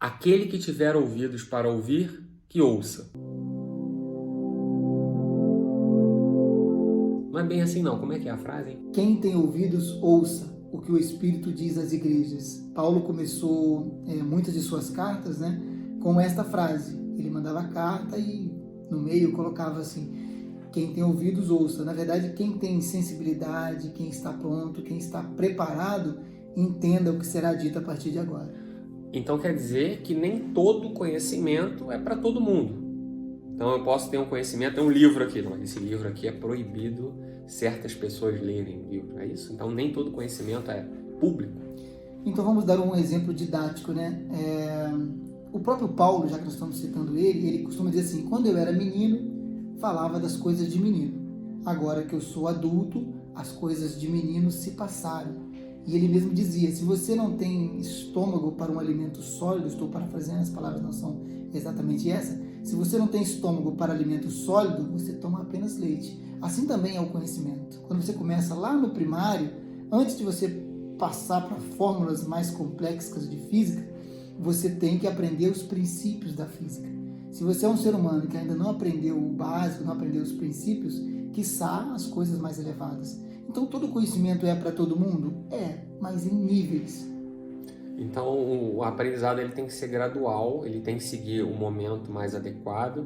Aquele que tiver ouvidos para ouvir, que ouça. Não é bem assim não, como é que é a frase, hein? Quem tem ouvidos, ouça o que o Espírito diz às igrejas. Paulo começou muitas de suas cartas, com esta frase. Ele mandava a carta e no meio colocava assim: quem tem ouvidos, ouça. Na verdade, quem tem sensibilidade, quem está pronto, quem está preparado, entenda o que será dito a partir de agora. Então quer dizer que nem todo conhecimento é para todo mundo. Então eu posso ter um conhecimento, tem um livro aqui, não, esse livro aqui é proibido certas pessoas lerem o livro, é isso? Então nem todo conhecimento é público. Então vamos dar um exemplo didático, O próprio Paulo, já que nós estamos citando ele costuma dizer assim: quando eu era menino, falava das coisas de menino. Agora que eu sou adulto, as coisas de menino se passaram. E ele mesmo dizia: se você não tem estômago para um alimento sólido, estou parafraseando, as palavras não são exatamente essa, se você não tem estômago para alimento sólido, você toma apenas leite. Assim também é o conhecimento. Quando você começa lá no primário, antes de você passar para fórmulas mais complexas de física, você tem que aprender os princípios da física. Se você é um ser humano que ainda não aprendeu o básico, não aprendeu os princípios, quiçá as coisas mais elevadas. Então todo conhecimento é para todo mundo? É, mas em níveis. Então o aprendizado ele tem que ser gradual, ele tem que seguir o momento mais adequado,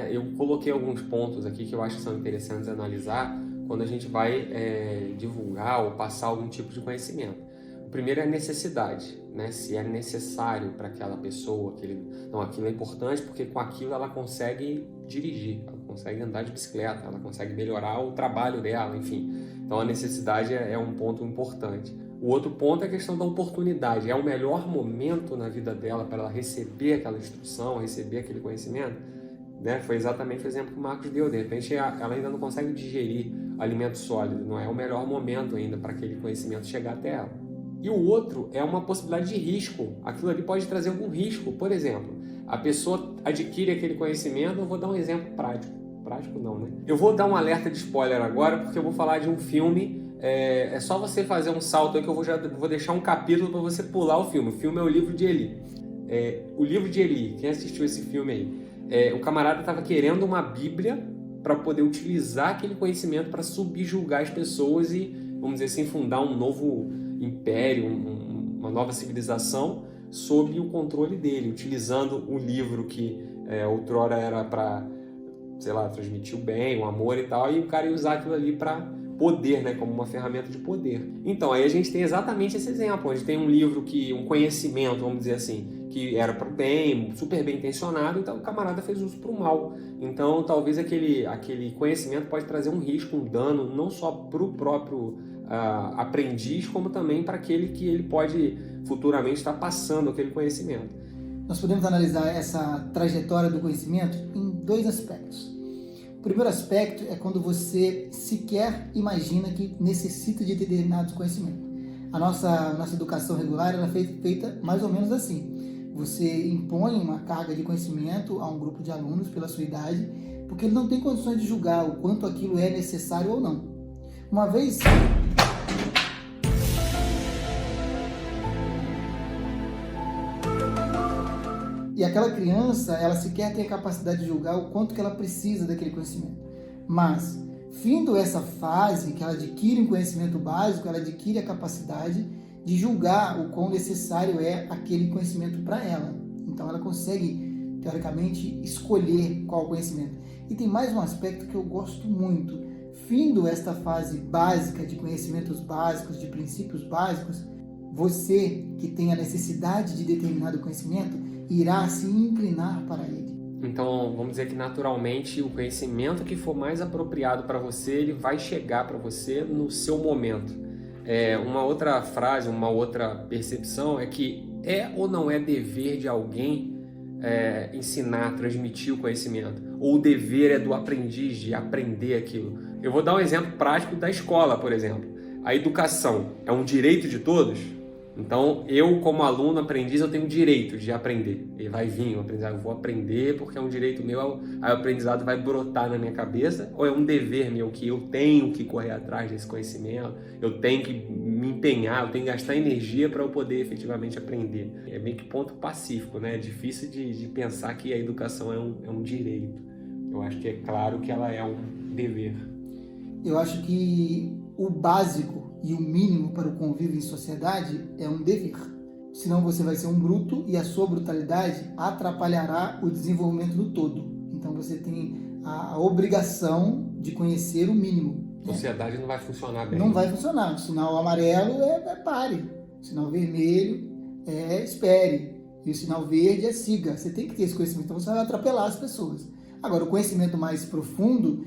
Eu coloquei alguns pontos aqui que eu acho que são interessantes analisar quando a gente vai divulgar ou passar algum tipo de conhecimento. O primeiro é a necessidade, Se é necessário para aquela pessoa, aquilo é importante porque com aquilo ela consegue dirigir, ela consegue andar de bicicleta, ela consegue melhorar o trabalho dela, enfim. Então a necessidade é um ponto importante. O outro ponto é a questão da oportunidade. É o melhor momento na vida dela para ela receber aquela instrução, receber aquele conhecimento? Foi exatamente o exemplo que o Marcos deu. De repente, ela ainda não consegue digerir alimento sólido. Não é o melhor momento ainda para aquele conhecimento chegar até ela. E o outro é uma possibilidade de risco. Aquilo ali pode trazer algum risco. Por exemplo, a pessoa adquire aquele conhecimento. Eu vou dar um exemplo prático. Prático não, Eu vou dar um alerta de spoiler agora, porque eu vou falar de um filme. É só você fazer um salto aí que eu vou deixar um capítulo para você pular o filme. O filme é o livro de Eli. O livro de Eli, quem assistiu esse filme aí? O camarada estava querendo uma Bíblia para poder utilizar aquele conhecimento para subjugar as pessoas e, vamos dizer assim, fundar um novo império, uma nova civilização sob o controle dele, utilizando o livro que outrora era para, transmitir o bem, o amor e tal, e o cara ia usar aquilo ali para poder, como uma ferramenta de poder. Então, aí a gente tem exatamente esse exemplo, onde tem um livro um conhecimento, vamos dizer assim, que era para o bem, super bem intencionado, então o camarada fez uso para o mal. Então, talvez aquele conhecimento pode trazer um risco, um dano, não só para o próprio aprendiz, como também para aquele que ele pode futuramente estar passando aquele conhecimento. Nós podemos analisar essa trajetória do conhecimento em dois aspectos. O primeiro aspecto é quando você sequer imagina que necessita de determinados conhecimentos. A nossa educação regular ela é feita mais ou menos assim. Você impõe uma carga de conhecimento a um grupo de alunos pela sua idade, porque ele não tem condições de julgar o quanto aquilo é necessário ou não. Uma vez... E aquela criança, ela sequer tem a capacidade de julgar o quanto que ela precisa daquele conhecimento. Mas, findo essa fase que ela adquire um conhecimento básico, ela adquire a capacidade de julgar o quão necessário é aquele conhecimento para ela. Então, ela consegue, teoricamente, escolher qual conhecimento. E tem mais um aspecto que eu gosto muito. Findo esta fase básica de conhecimentos básicos, de princípios básicos, você que tem a necessidade de determinado conhecimento, irá se inclinar para ele. Então, vamos dizer que naturalmente o conhecimento que for mais apropriado para você, ele vai chegar para você no seu momento. Uma outra frase, uma outra percepção é que é ou não é dever de alguém ensinar, transmitir o conhecimento? Ou o dever é do aprendiz de aprender aquilo? Eu vou dar um exemplo prático da escola, por exemplo. A educação é um direito de todos? Então, eu como aluno, aprendiz, eu tenho o direito de aprender. E vai vir o aprendizado, eu vou aprender porque é um direito meu, aí o aprendizado vai brotar na minha cabeça, ou é um dever meu que eu tenho que correr atrás desse conhecimento, eu tenho que me empenhar, eu tenho que gastar energia para eu poder efetivamente aprender. É meio que ponto pacífico, né? É difícil de pensar que a educação é um direito. Eu acho que é claro que ela é um dever. Eu acho que o básico e o mínimo para o convívio em sociedade é um dever. Senão você vai ser um bruto e a sua brutalidade atrapalhará o desenvolvimento do todo. Então você tem a obrigação de conhecer o mínimo. A sociedade não vai funcionar bem. Não vai funcionar. O sinal amarelo é pare. O sinal vermelho é espere. E o sinal verde é siga. Você tem que ter esse conhecimento, então você vai atropelar as pessoas. Agora, o conhecimento mais profundo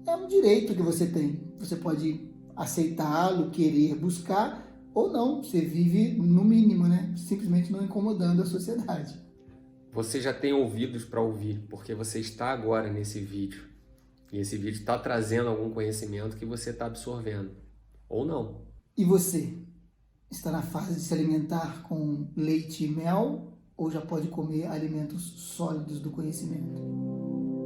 é um direito que você tem. Você pode aceitá-lo, querer buscar, ou não. Você vive no mínimo, né? Simplesmente não incomodando a sociedade. Você já tem ouvidos para ouvir, porque você está agora nesse vídeo. E esse vídeo está trazendo algum conhecimento que você está absorvendo. Ou não. E você? Está na fase de se alimentar com leite e mel? Ou já pode comer alimentos sólidos do conhecimento?